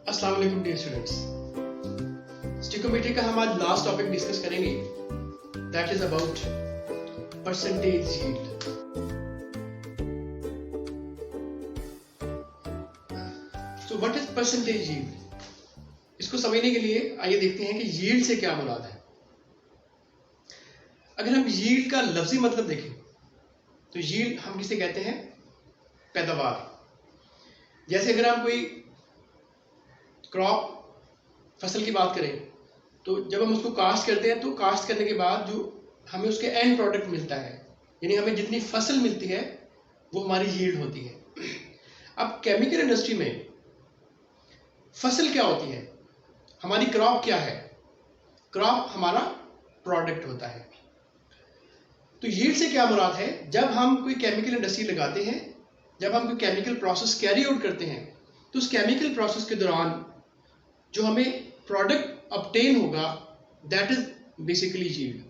अस्सलाम वालेकुम dear students. स्टिकोमेट्री का हम आज लास्ट टॉपिक डिस्कस करेंगे, that is about percentage yield. So what is percentage yield? इसको समझने के लिए आइए देखते हैं कि यील्ड से क्या मुराद है। अगर हम यील्ड का लफ्जी मतलब देखें तो यील्ड हम किसे कहते हैं? पैदावार। जैसे अगर हम कोई क्रॉप फसल की बात करें तो जब हम उसको काश्त करते हैं तो काश्त करने के बाद जो हमें उसके एंड प्रोडक्ट मिलता है, यानी हमें जितनी फसल मिलती है वो हमारी यील्ड होती है। अब केमिकल इंडस्ट्री में फसल क्या होती है? हमारी क्रॉप क्या है? क्रॉप हमारा प्रोडक्ट होता है। तो यील्ड से क्या मुराद है? जब हम कोई केमिकल इंडस्ट्री लगाते हैं, जब हम कोई केमिकल प्रोसेस कैरी आउट करते हैं, तो उस केमिकल प्रोसेस के दौरान जो हमें प्रोडक्ट ऑब्टेन होगा, that is basically yield.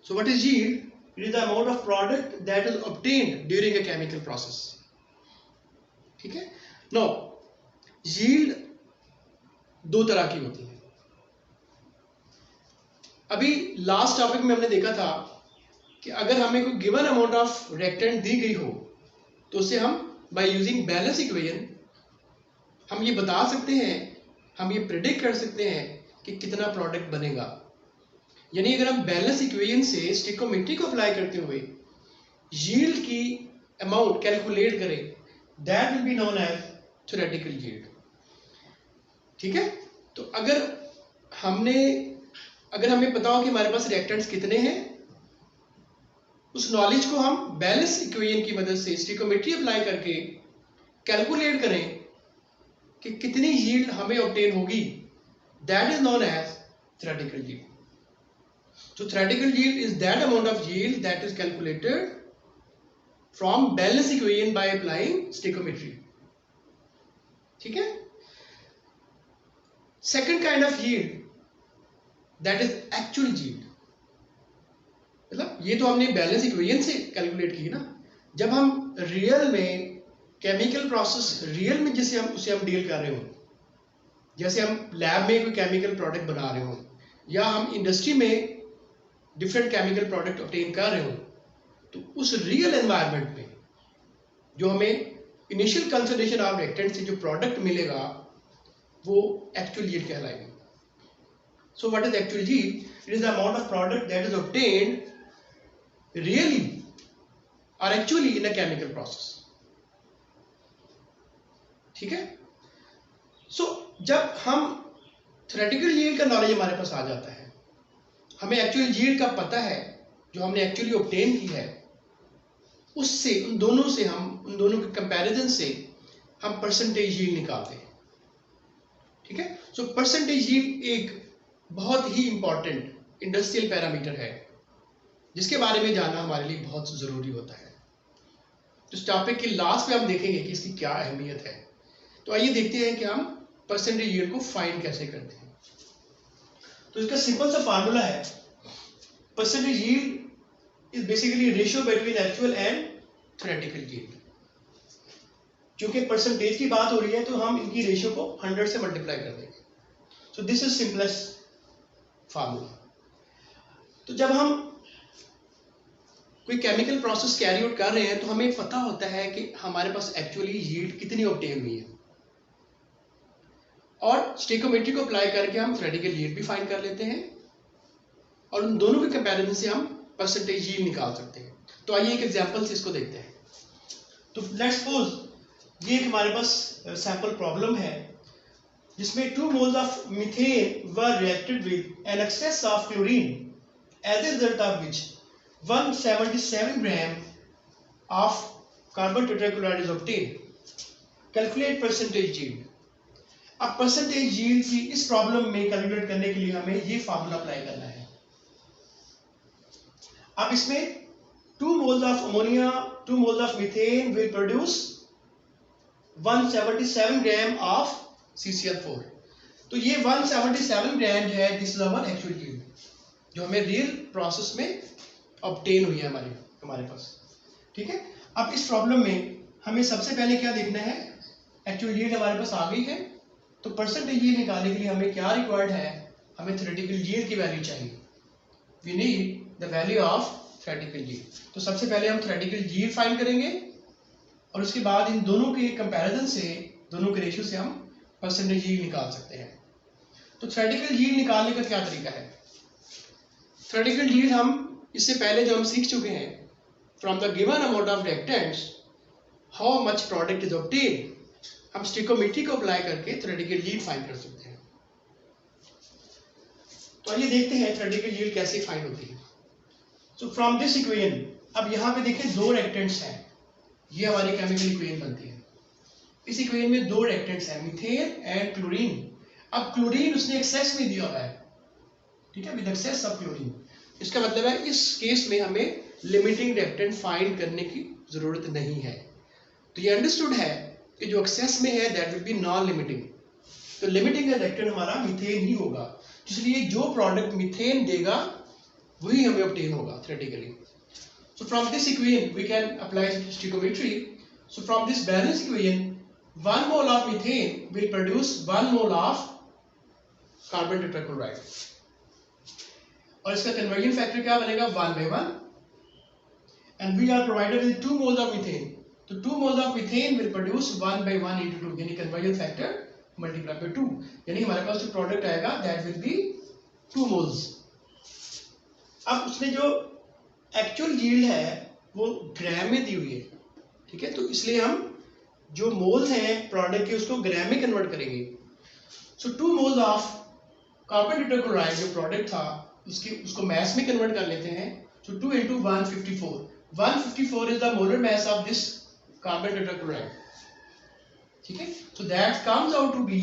So what is yield? It is the amount of product that is obtained during a chemical process. ठीक है। नो, यील्ड दो तरह की होती है। अभी लास्ट टॉपिक में हमने देखा था कि अगर हमें कोई गिवन अमाउंट ऑफ रिएक्टेंट दी गई हो तो उसे हम बाय यूजिंग बैलेंस इक्वेशन हम ये बता सकते हैं, हम ये प्रेडिक्ट कर सकते हैं कि कितना प्रोडक्ट बनेगा। यानी अगर हम बैलेंस इक्वेशन से स्टिकोमेट्री को अप्लाई करते हुए यील्ड की अमाउंट कैलकुलेट करें, that will be known as theoretical yield. ठीक है। तो अगर हमें पता हो कि हमारे पास रिएक्टेंट्स कितने हैं, उस नॉलेज को हम बैलेंस इक्वेशन की मदद से स्टिकोमेट्री अप्लाई करके कैलकुलेट करें कि कितनी यील्ड हमें ऑब्टेन होगी, that is known as theoretical yield. तो theoretical yield is that amount of yield that is calculated from balance equation by applying stoichiometry. ठीक है। Second kind of yield that is actual yield. मतलब ये तो हमने balance equation से calculate की ना। जब हम रियल में केमिकल प्रोसेस रियल में जिसे हम डील कर रहे हो, जैसे हम लैब में कोई केमिकल प्रोडक्ट बना रहे हो या हम इंडस्ट्री में डिफरेंट केमिकल प्रोडक्ट ऑब्टेन कर रहे हो, तो उस रियल एनवायरनमेंट में जो हमें इनिशियल कंसिडरेशन ऑफ रिएक्टेंट से जो प्रोडक्ट मिलेगा वो एक्चुअल यील्ड कहलाएगी। So what is actual yield? It is the amount of product that is obtained really और actually in a chemical process. ठीक है। सो जब हम थ्योरेटिकल यील्ड का नॉलेज हमारे पास आ जाता है, हमें एक्चुअल यील्ड का पता है जो हमने एक्चुअली ऑब्टेन की है, उससे उन दोनों के कंपैरिजन से हम परसेंटेज यील्ड निकालते हैं। ठीक है। सो परसेंटेज यील्ड एक बहुत ही इंपॉर्टेंट इंडस्ट्रियल पैरामीटर है जिसके बारे में जानना हमारे लिए बहुत जरूरी होता है। तो इस टॉपिक के लास्ट में हम देखेंगे कि इसकी क्या अहमियत है। तो आइए देखते हैं कि हम परसेंटेज यील्ड को फाइंड कैसे करते हैं। तो इसका सिंपल सा फार्मूला है, percentage yield is basically ratio between actual and theoretical yield. क्योंकि परसेंटेज की बात हो रही है तो हम इनकी रेशियो को 100 से मल्टीप्लाई कर देंगे। So this is simplest formula. तो जब हम कोई केमिकल प्रोसेस कैरी आउट कर रहे हैं तो हमें पता होता है कि हमारे पास एक्चुअली यील्ड कितनी ऑब्टेन हुई है, और स्टिकोमेट्री को अप्लाई करके हम थ्योरेटिकल यील्ड भी फाइंड कर लेते हैं और उन दोनों के कंपैरिजन से हम परसेंटेज यील्ड निकाल सकते हैं। तो आइए एक एग्जांपल से इसको देखते हैं। तो लेट्स सपोज ये एक हमारे पास सैंपल प्रॉब्लम है जिसमें 2 moles of methane were reacted with an excess of chlorine, as a result of which 177 gram of carbon tetrachloride is obtained. Calculate percentage yield. अब परसेंटेज यील्ड की इस प्रॉब्लम में calculate करने के लिए हमें ये फार्मूला अप्लाई करना है। अब इसमें 2 moles of ammonia, 2 moles of methane will produce 177 gram of CCl4। तो ये 177 ग्राम है, this is our actual yield जो हमें रियल प्रोसेस में ऑब्टेन हुई है हमारे पास। ठीक है। अब इस प्रॉब्लम में हमें सबसे पहले क्या देखना है? एक्चुअल यील्ड हमारे पास आ गई है, तो परसेंटेज यील्ड निकालने के लिए हमें क्या रिक्वायर्ड है, हमें थ्योरेटिकल यील्ड की वैल्यू चाहिए। We need the value of theoretical yield. तो सबसे पहले हम थ्योरेटिकल यील्ड फाइंड करेंगे और उसके बाद इन दोनों के कंपैरिजन से, दोनों के रेशियो से हम परसेंटेज यील्ड निकाल सकते हैं। तो थ्योरेटिकल यील्ड निकालने का क्या तरीका है? थ्योरेटिकल यील्ड हम इससे पहले जो हम सीख चुके हैं, from the given amount of reactants how much product is obtained, हम स्टोइकोमेट्री को अप्लाई करके थ्योरेटिकल यील्ड फाइंड कर सकते हैं। तो आइए देखते हैं थ्योरेटिकल यील्ड कैसे फाइंड होती है। सो फ्रॉम दिस इक्वेशन, अब यहाँ पे देखें दो रिएक्टेंट्स हैं, ये हमारी केमिकल इक्वेशन बनती है। इस इक्वेशन में दो रिएक्टेंट्स हैं, मीथेन एंड क्लोरीन। अब क्लोरीन उसने एक्सेस में दिया हुआ है, ठीक है, विद एक्सेस ऑफ क्लोरीन। इसका मतलब है इस केस में हमें लिमिटिंग रिएक्टेंट फाइंड करने की जरूरत नहीं है। तो ये अंडरस्टूड है कि जो एक्सेस में है that will B non limiting. तो लिमिटिंग रिएक्टेंट हमारा मीथेन ही होगा, इसलिए जो प्रोडक्ट मीथेन देगा वही हमें ऑब्टेन होगा theoretically. So from this equation we can apply stoichiometry. So from this balance equation, 1 mole of methane will produce 1 mole of carbon tetrachloride. और इसका conversion factor क्या बनेगा? 1/1. And we are provided with 2 moles of methane. तो 2 moles of methane will produce 1/1 into 2, यानी conversion factor multiplied by 2. यानी हमारे पास जो product आएगा that will be 2 moles. अब उसने जो एक्चुअल यील्ड है वो ग्राम में दी हुई है, ठीक है, तो इसलिए हम जो मोल्स हैं प्रोडक्ट के उसको ग्राम में कन्वर्ट करेंगे। So 2 moles of carbon tetrachloride जो प्रोडक्ट था उसको मैस में कन्वर्ट कर लेते हैं। So 2 into 154, 154 is the molar mass of this carbon tetrachloride, ठीक है। So that comes out to be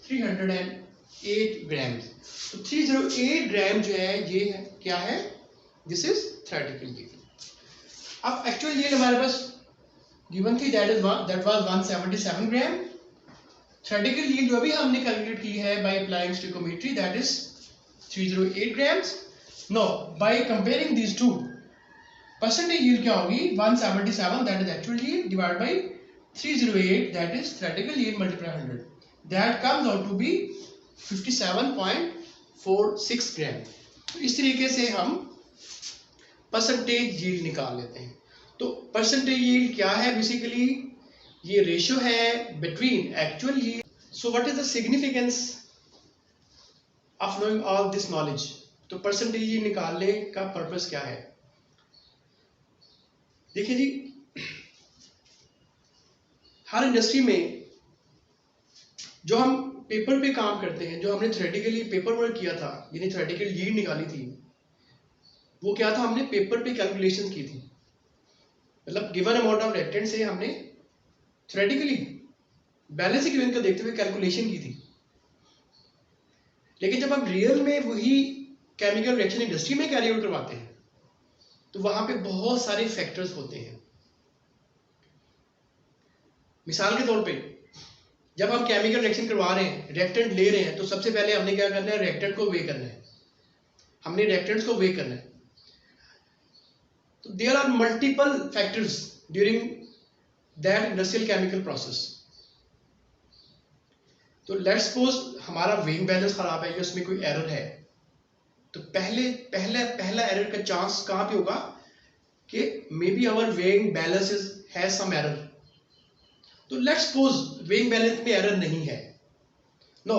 308 gram. तो 308 ग्राम जो है ये है क्या है? This is theoretical yield. अब एक्चुअल यील्ड हमारे पास गिवन थी, that was 177 gram. Theoretical yield जो अभी हमने कैलकुलेट की है by applying stoichiometry, that is 308 grams. No, by comparing these two, percentage yield क्या होगी? 177 that is actual yield divide by 308 that is theoretical yield multiply 100, that comes out to be 57.46 gram. तो इस तरीके से हम percentage yield निकाल लेते हैं। तो परसेंटेज यील्ड क्या है? बेसिकली ये रेशियो है between actual yield. So what is the significance of knowing all this knowledge? तो परसेंटेज यील्ड निकालने का पर्पस क्या है? देखिए जी, हर इंडस्ट्री में जो हम पेपर पे काम करते हैं, जो हमने थ्योरेटिकली पेपर वर्क किया था, यानी थ्योरेटिकल यील्ड निकाली थी, वो क्या था? हमने पेपर पे कैलकुलेशन की थी, मतलब गिवन अमाउंट ऑफ रिएक्टेंट से हमने थ्योरेटिकली बैलेंस इक्वेशन को देखते हुए कैलकुलेशन की थी। लेकिन जब हम रियल में वही केमिकल रिएक्शन इंडस्ट्री में कैरी आउट करवाते हैं तो वहां पे बहुत सारे फैक्टर्स होते हैं। मिसाल के तौर पे जब हम केमिकल रिएक्शन करवा रहे हैं, रिएक्टेंट ले रहे हैं, तो सबसे पहले हमने क्या करना है? रिएक्टेंट को वे करना है, हमने रिएक्टेंट्स को वे करना है। तो there are multiple factors during that industrial chemical process. तो लेट्स सपोज हमारा वेइंग बैलेंस खराब है या उसमें कोई एरर है, तो पहला एरर का चांस कहां पे होगा? कि may be our weighing balance has some error. तो लेट्स सपोज वेइंग बैलेंस में एरर नहीं है। No,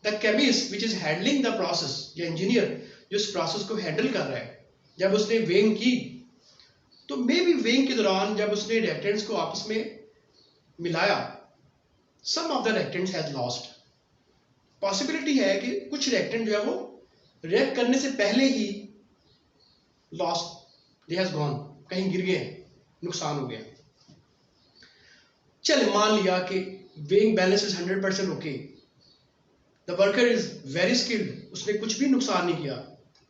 the chemist which is handling the process, या इंजीनियर जो इस प्रोसेस को हैंडल कर रहा है, जब उसने वेइंग की तो मे बी वेइंग के दौरान जब उसने रिएक्टेंट्स को आपस में मिलाया, some of the reactants has lost. Possibility है कि कुछ रिएक्टेंट जो है वो रिएक्ट करने से पहले he lost, they has gone, कहीं गिर गए, नुकसान हो गया। चले मान लिया कि weighing balance is 100% okay, the worker is very skilled, उसने कुछ भी नुकसान नहीं किया।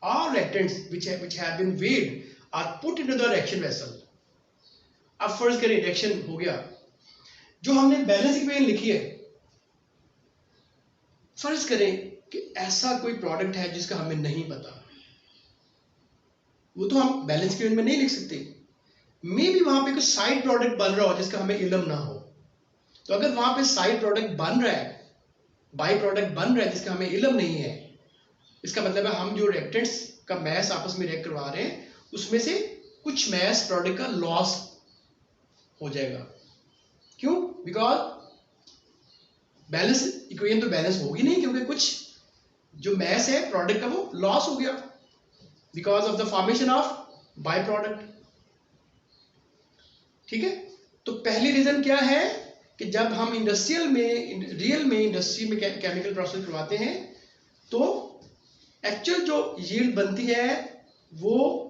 All reactants which have been weighed are put into the reaction vessel. अब फर्ज करें रिएक्शन हो गया, जो हमने बैलेंस इक्वेशन लिखी है, फर्ज करें कि ऐसा कोई प्रोडक्ट है जिसका हमें नहीं पता, वो तो हम बैलेंस इक्वेशन में नहीं लिख सकते। मे बी वहां पे कोई साइड प्रोडक्ट बन रहा हो जिसका हमें इल्म ना हो, तो अगर वहां पे साइड प्रोडक्ट बन रहा है, बाई प्रोडक्ट बन रहा है जिसका हमें इल्म नहीं है, इसका मतलब है हम जो रिएक्टेंट्स का मैस आपस में रिएक्ट करवा रहे हैं उसमें से कुछ मैस प्रोडक्ट का लॉस हो जाएगा। क्यों? बिकॉज बैलेंस इक्वेशन तो बैलेंस होगी नहीं, क्योंकि कुछ जो मैस है प्रोडक्ट का वो लॉस हो गया because of the formation of by product. ठीक है, तो पहली रीजन क्या है कि जब हम रियल में इंडस्ट्री में केमिकल प्रोसेस करवाते हैं तो एक्चुअल जो यील्ड बनती है वो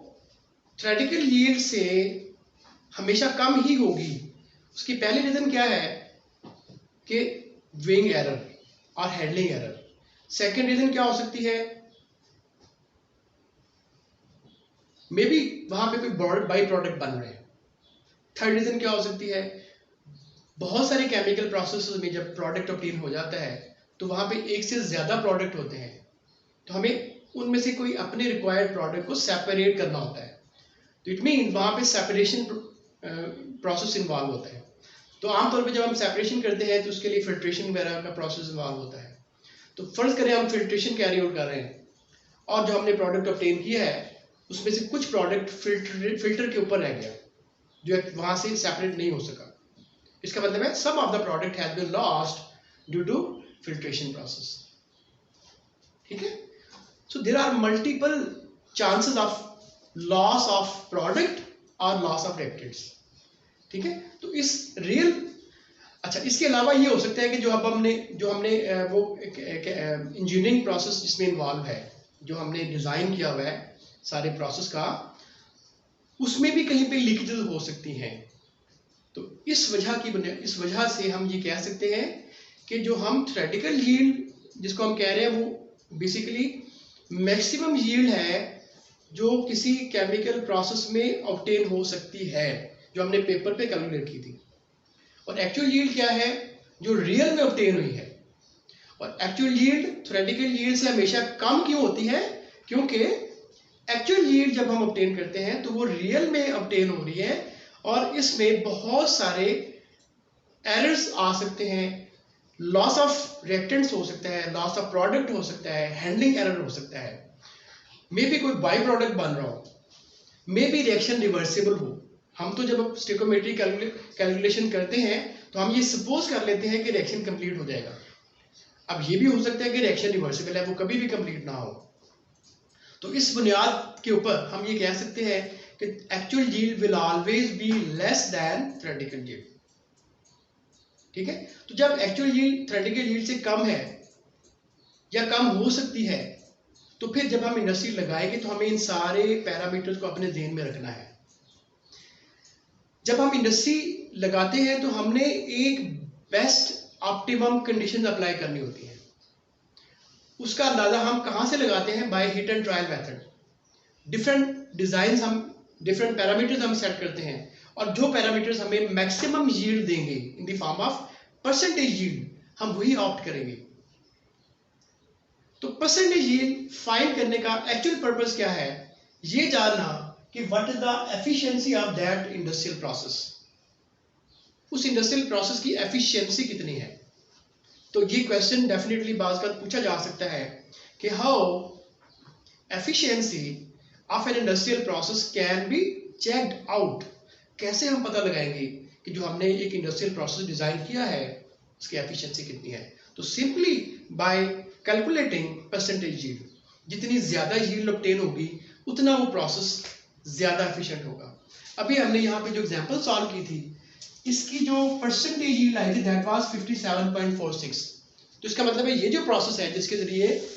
थ्योरेटिकल यील्ड से हमेशा कम ही होगी। उसकी पहली रीजन क्या है कि वेइंग एरर और हैंडलिंग एरर। सेकेंड रीजन क्या हो सकती है, मे बी वहां पे कोई बाई प्रोडक्ट बन रहे हैं। थर्ड रीजन क्या हो सकती है, बहुत सारे केमिकल प्रोसेसेस में जब प्रोडक्ट ऑब्टेन हो जाता है तो वहां पे एक से ज्यादा प्रोडक्ट होते हैं, तो हमें उनमें से कोई अपने रिक्वायर्ड प्रोडक्ट को सेपरेट करना होता है। तो इट मीन वहां पे सेपरेशन प्रोसेस इन्वॉल्व होता है। तो आमतौर पे जब हम सेपरेशन करते हैं तो उसके लिए फिल्ट्रेशन वगैरह का प्रोसेस इन्वॉल्व होता है। तो फर्ज करें हम फिल्ट्रेशन कैरी आउट कर रहे हैं और जो हमने प्रोडक्ट ऑब्टेन किया है उसमें से कुछ प्रोडक्ट फिल्टर के ऊपर रह गया जो वहां से सेपरेट नहीं हो सका। इसका मतलब है some of the product has been lost due to filtration process. ठीक है, so there are multiple chances of loss of product और लॉस ऑफ रिएक्टेंट्स। ठीक है, तो इस अच्छा इसके अलावा ये हो सकता है कि जो हमने वो इंजीनियरिंग प्रोसेस जिसमें इन्वॉल्व है, जो हमने डिजाइन किया हुआ है सारे प्रोसेस का, उसमें भी कहीं पे लीकेजेस हो सकती हैं। तो इस वजह से हम ये कह सकते हैं कि जो हम थ्योरेटिकल यील्ड जिसको हम कह रहे हैं वो बेसिकली मैक्सिमम यील्ड है जो किसी केमिकल प्रोसेस में ऑब्टेन हो सकती है, जो हमने पेपर पे कैलकुलेट की थी। और एक्चुअल यील्ड क्या है जो रियल में ऑब्टेन हुई है। और एक्चुअल यील्ड थ्योरेटिकल यील्ड से हमेशा कम क्यों होती है, क्योंकि एक्चुअल यील्ड जब हम ऑब्टेन करते हैं तो वो रियल में ऑब्टेन हो रही है और इसमें बहुत सारे एरर्स आ सकते हैं। लॉस ऑफ रिएक्टेंट्स हो सकता है, लॉस ऑफ प्रोडक्ट हो सकता है, हैंडलिंग एरर हो सकता है, मे बी कोई बाई प्रोडक्ट बन रहा हो, मे बी रिएक्शन रिवर्सिबल हो। हम तो जब स्टोइकोमेट्री कैलकुलेशन करते हैं तो हम ये सपोज कर लेते हैं कि रिएक्शन कंप्लीट हो जाएगा। अब ये भी हो सकता है कि रिएक्शन रिवर्सिबल है, वो कभी भी कंप्लीट ना हो। तो इस बुनियाद के ऊपर हम ये कह सकते हैं कि actual yield will always be less than theoretical yield. ठीक है, तो जब एक्चुअल यील्ड थ्योरेटिकल यील्ड से कम है या कम हो सकती है तो फिर जब हम इंडस्ट्री लगाएंगे तो हमें इन सारे पैरामीटर्स को अपने ध्यान में रखना है। जब हम इंडस्ट्री लगाते हैं तो हमने एक बेस्ट ऑप्टिमम कंडीशंस अप्लाई करनी होती है। उसका अंदाजा हम कहां से लगाते हैं, by hit and trial method. Different design हम डिफरेंट पैरामीटर्स हम सेट करते हैं और जो पैरामीटर्स हमें मैक्सिमम यील्ड देंगे in the form of percentage yield, हम वही ऑप्ट करेंगे। तो परसेंटेज यील्ड फाइंड करने का एक्चुअल पर्पस क्या है, ये जानना कि what is the efficiency of that industrial process. उस इंडस्ट्रियल प्रोसेस की एफिशिएंसी कितनी है। तो ये क्वेश्चन डेफिनेटली बाज़ का पूछा जा सकता है कि how efficiency of an industrial process can be checked out. कैसे हम पता लगाएंगे कि जो हमने एक इंडस्ट्रियल प्रोसेस डिजाइन किया है उसकी एफिशिएंसी कितनी है। तो simply by calculating percentage yield, जितनी ज्यादा यील्ड ऑब्टेन होगी उतना वो प्रोसेस ज्यादा एफिशिएंट होगा। अभी हमने यहाँ पे जो एग्जांपल सॉल्व की थी इसकी जो परसेंटेज यील्ड आई थी दैट वाज 57.46। तो इसका मतलब है ये जो प्रोसेस है जिसके जरिए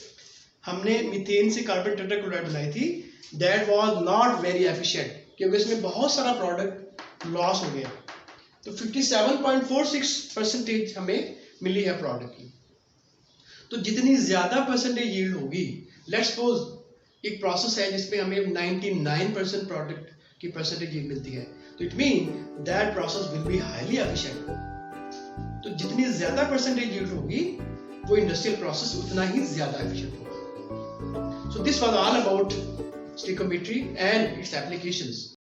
हमने मीथेन से कार्बन टेट्राक्लोराइड बनाई थी that was not very efficient, क्योंकि इसमें बहुत सारा प्रोडक्ट लॉस हो गया। तो 57.46% हमें मिली है प्रोडक्ट की। तो जितनी ज्यादा परसेंटेज यील्ड होगी, लेट्स सपोज एक प्रोसेस है जिसमें हमें 99% प्रोडक्ट की परसेंटेज यील्ड मिलती है, तो it mean that process will be highly efficient. तो जितनी ज्यादा परसेंटेज यील्ड होगी वो इंडस्ट्रियल प्रोसेस उतना ही ज्यादा एफिशिएंट होगा। So this was all about stoichiometry and it's applications.